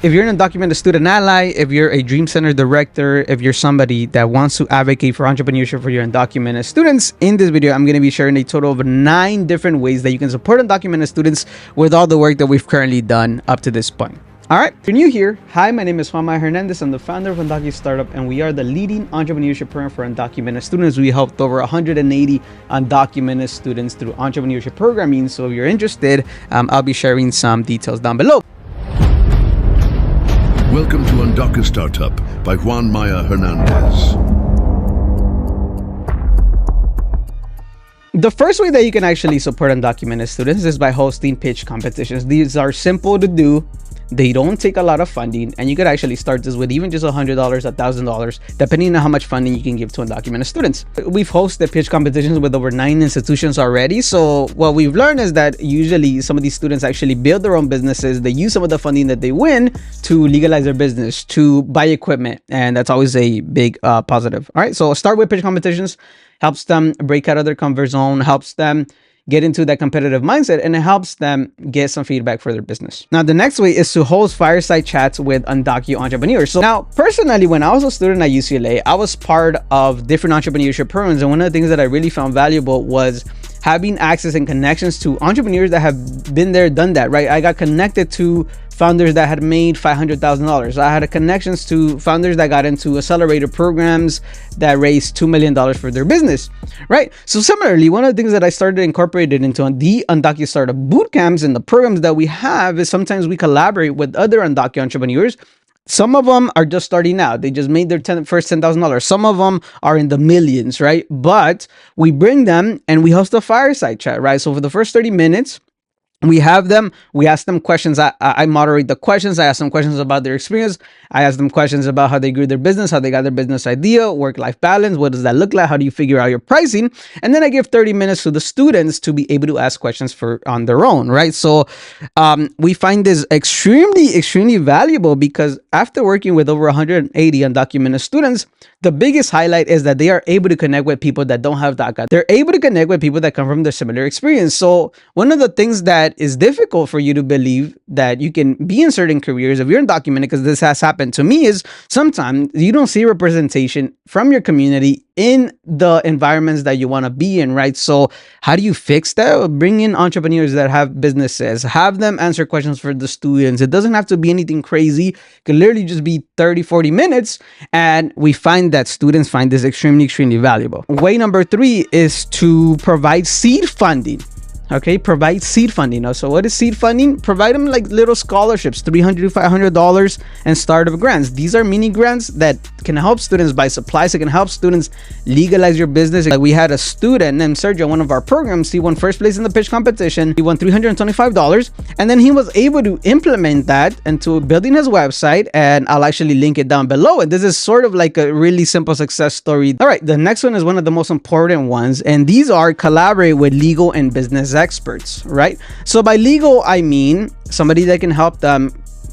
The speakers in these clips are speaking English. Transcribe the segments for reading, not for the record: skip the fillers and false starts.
If you're an undocumented student ally, if you're a Dream Center director, if you're somebody that wants to advocate for entrepreneurship for your undocumented students, in this video, I'm going to be sharing a total of 9 different ways that you can support undocumented students with all the work that we've currently done up to this point. All right, if you're new here, hi, my name is Juan Maya Hernandez. I'm the founder of Undocu Startup, and we are the leading entrepreneurship program for undocumented students. We helped over 180 undocumented students through entrepreneurship programming. So if you're interested, I'll be sharing some details down below. Welcome to Undocu Startup by Juan Maya Hernandez. The first way that you can actually support undocumented students is by hosting pitch competitions. These are simple to do. They don't take a lot of funding, and you could actually start this with even just $100, $1,000, depending on how much funding you can give to undocumented students. We've hosted pitch competitions with over 9 institutions already. So what we've learned is that usually some of these students actually build their own businesses. They use some of the funding that they win to legalize their business, to buy equipment, and that's always a big positive. All right, so start with pitch competitions. Helps them break out of their comfort zone, helps them get into that competitive mindset, and it helps them get some feedback for their business. Now, the next way is to host fireside chats with Undocu entrepreneurs. So now, personally, when I was a student at UCLA, I was part of different entrepreneurship programs. And one of the things that I really found valuable was having access and connections to entrepreneurs that have been there, done that, right? I got connected to founders that had made $500,000. I had connections to founders that got into accelerator programs that raised $2 million for their business, right? So similarly, one of the things that I started incorporated into the Undocu Startup bootcamps and the programs that we have is sometimes we collaborate with other Undocu entrepreneurs. Some of them are just starting out. They just made their first $10,000. Some of them are in the millions, right? But we bring them and we host a fireside chat, right? So for the first 30 minutes, we have them, we ask them questions. I moderate the questions. I ask them questions about their experience. I ask them questions about how they grew their business, how they got their business idea, work-life balance. What does that look like? How do you figure out your pricing? And then I give 30 minutes to the students to be able to ask questions on their own, right? So we find this extremely valuable because after working with over 180 undocumented students, the biggest highlight is that they are able to connect with people that don't have DACA. They're able to connect with people that come from the similar experience. So one of the things that is difficult for you to believe that you can be in certain careers if you're undocumented, because this has happened to me, is sometimes you don't see representation from your community in the environments that you want to be in, right? So how do you fix that? Bring in entrepreneurs that have businesses, have them answer questions for the students. It doesn't have to be anything crazy. It can literally just be 30, 40 minutes. And we find that students find this extremely valuable. Way number 3 is to provide seed funding. Okay, provide seed funding. So what is seed funding? Provide them like little scholarships, $300 to $500 and startup grants. These are mini grants that can help students buy supplies. It can help students legalize your business. Like we had a student named Sergio, one of our programs. He won first place in the pitch competition. He won $325. And then he was able to implement that into building his website. And I'll actually link it down below. And this is sort of like a really simple success story. All right, the next one is one of the most important ones. And these are collaborate with legal and business experts, right? So by legal, I mean somebody that can help them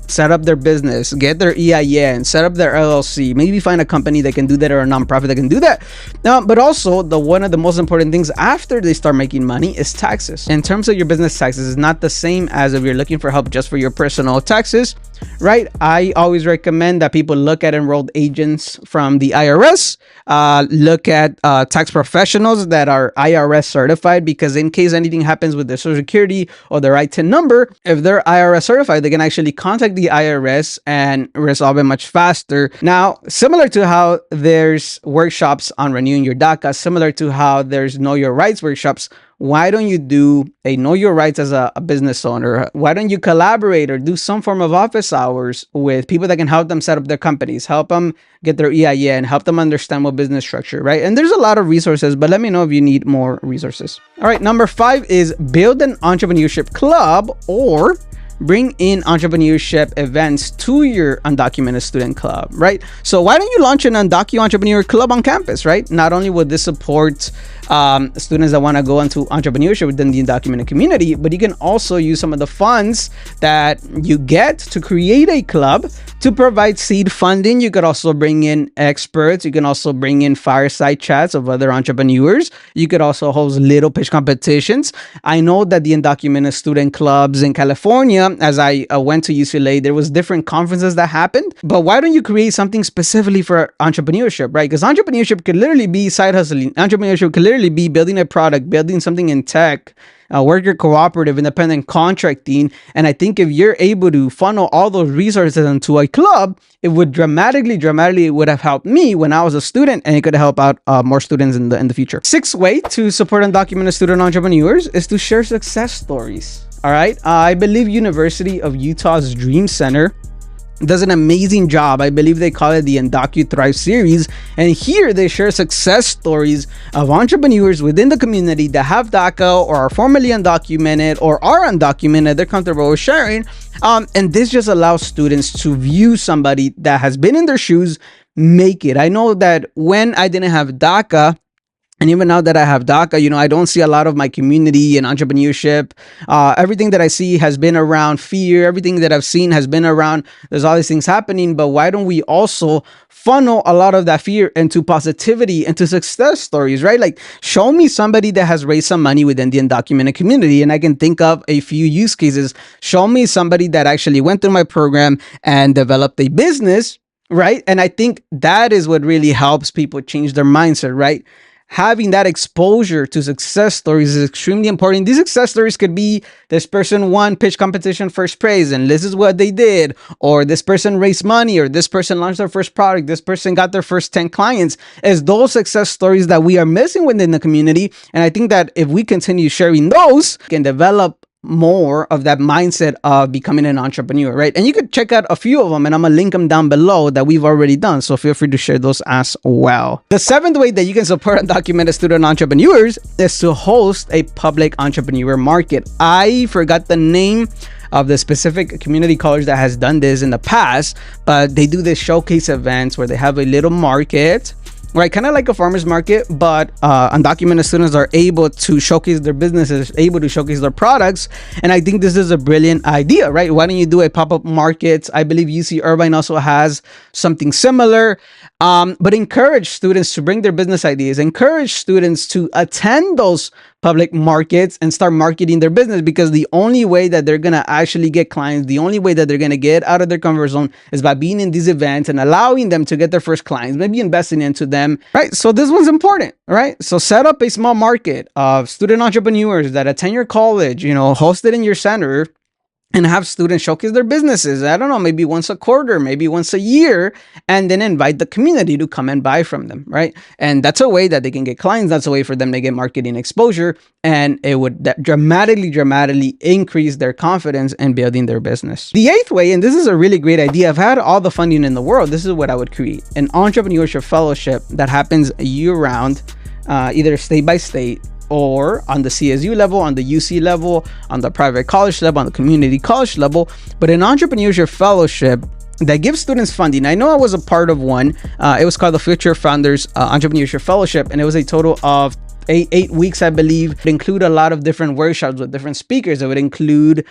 set up their business, get their EIN, set up their LLC, maybe find a company that can do that or a nonprofit that can do that. But also one of the most important things after they start making money is taxes. In terms of your business taxes, it's not the same as if you're looking for help just for your personal taxes, right? I always recommend that people look at enrolled agents from the IRS, look at tax professionals that are IRS certified, because in case anything happens with their Social Security or their ITIN number, if they're IRS certified, they can actually contact the IRS and resolve it much faster. Now, similar to how there's workshops on renewing your DACA, similar to how there's Know Your Rights workshops, why don't you do a Know Your Rights as a business owner? Why don't you collaborate or do some form of office hours with people that can help them set up their companies, help them get their EIN, help them understand what business structure, right? And there's a lot of resources, but let me know if you need more resources. All right, number 5 is build an entrepreneurship club or bring in entrepreneurship events to your undocumented student club, right? So why don't you launch an Undocu entrepreneur club on campus, right? Not only would this support students that want to go into entrepreneurship within the undocumented community, but you can also use some of the funds that you get to create a club to provide seed funding. You could also bring in experts. You can also bring in fireside chats of other entrepreneurs. You could also host little pitch competitions. I know that the undocumented student clubs in California, as I went to UCLA, there was different conferences that happened. But why don't you create something specifically for entrepreneurship, right? Because entrepreneurship could literally be side hustling. Entrepreneurship could literally be building a product, building something in tech, worker cooperative, independent contracting. And I think if you're able to funnel all those resources into a club, it would dramatically would have helped me when I was a student, and it could help out more students in the future. Sixth way to support undocumented student entrepreneurs is to share success stories. All right. I believe University of Utah's Dream Center does an amazing job. I believe they call it the UndocuThrive series. And here they share success stories of entrepreneurs within the community that have DACA or are formerly undocumented or are undocumented. They're comfortable with sharing. And this just allows students to view somebody that has been in their shoes make it. I know that when I didn't have DACA, and even now that I have DACA, I don't see a lot of my community and entrepreneurship. Everything that I see has been around fear. Everything that I've seen has been around, there's all these things happening. But why don't we also funnel a lot of that fear into positivity, into success stories, right? Like, show me somebody that has raised some money within the undocumented community. And I can think of a few use cases. Show me somebody that actually went through my program and developed a business, right? And I think that is what really helps people change their mindset, right? Having that exposure to success stories is extremely important. These success stories could be this person won pitch competition first prize and this is what they did, or this person raised money, or this person launched their first product, this person got their first 10 clients. As those success stories that we are missing within the community. And I think that if we continue sharing those, we can develop more of that mindset of becoming an entrepreneur, right? And you could check out a few of them, and I'm gonna link them down below that we've already done. So feel free to share those as well. The seventh way that you can support undocumented student entrepreneurs is to host a public entrepreneur market. I forgot the name of the specific community college that has done this in the past, but they do this showcase events where they have a little market, right? Kind of like a farmer's market, but undocumented students are able to showcase their businesses, able to showcase their products. And I think this is a brilliant idea, right? Why don't you do a pop-up market? I believe UC Irvine also has something similar. But encourage students to bring their business ideas, encourage students to attend those public markets and start marketing their business, because the only way that they're going to actually get clients, the only way that they're going to get out of their comfort zone is by being in these events and allowing them to get their first clients, maybe investing into them, right? So this one's important, right? So set up a small market of student entrepreneurs that attend your college, host it in your center, and have students showcase their businesses. I don't know, maybe once a quarter, maybe once a year, and then invite the community to come and buy from them, right? And that's a way that they can get clients. That's a way for them to get marketing exposure, and it would dramatically increase their confidence in building their business. The eighth way, and this is a really great idea. I've had all the funding in the world. This is what I would create: an entrepreneurship fellowship that happens year round, either state by state, or on the CSU level, on the UC level, on the private college level, on the community college level, but an entrepreneurship fellowship that gives students funding. I know I was a part of one. It was called the Future Founders Entrepreneurship Fellowship, and it was a total of eight weeks, I believe. It would include a lot of different workshops with different speakers. It would include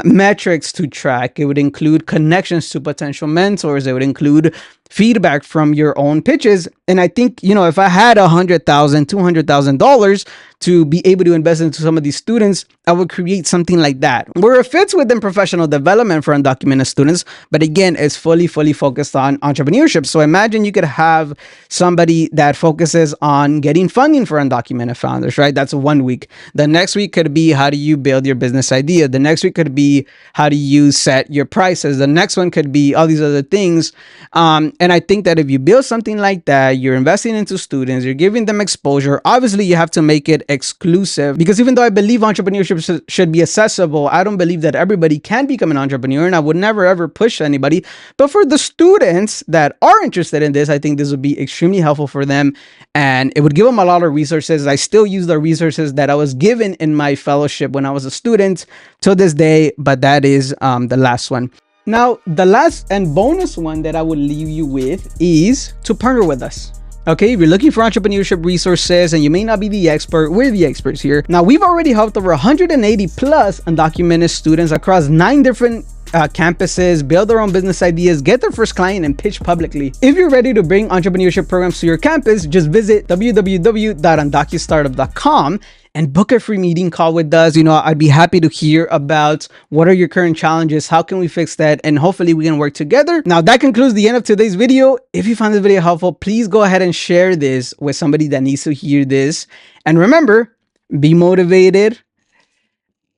metrics to track. It would include connections to potential mentors. It would include feedback from your own pitches. And I think, if I had $100,000, $200,000 to be able to invest into some of these students, I would create something like that, where it fits within professional development for undocumented students. But again, it's fully focused on entrepreneurship. So imagine you could have somebody that focuses on getting funding for undocumented founders, right? That's 1 week. The next week could be, how do you build your business idea? The next week could be, how do you set your prices? The next one could be all these other things. And I think that if you build something like that, you're investing into students, you're giving them exposure. Obviously, you have to make it exclusive, because even though I believe entrepreneurship should be accessible, I don't believe that everybody can become an entrepreneur, and I would never ever push anybody. But for the students that are interested in this, I think this would be extremely helpful for them, and it would give them a lot of resources. I still use the resources that I was given in my fellowship when I was a student to this day, but that is the last one. Now, the last and bonus one that I would leave you with is to partner with us. Okay, if you're looking for entrepreneurship resources and you may not be the expert, we're the experts here. Now, we've already helped over 180 plus undocumented students across 9 different campuses, build their own business ideas, get their first client, and pitch publicly. If you're ready to bring entrepreneurship programs to your campus, just visit www.UndocuStartup.com and book a free meeting call with us. I'd be happy to hear about what are your current challenges, how can we fix that, and hopefully we can work together. Now, that concludes the end of today's video. If you found this video helpful, please go ahead and share this with somebody that needs to hear this. And remember, be motivated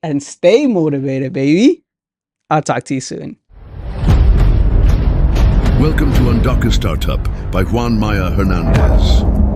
and stay motivated, baby. I'll talk to you soon. Welcome to UndocuStartup by Juan Maya Hernandez.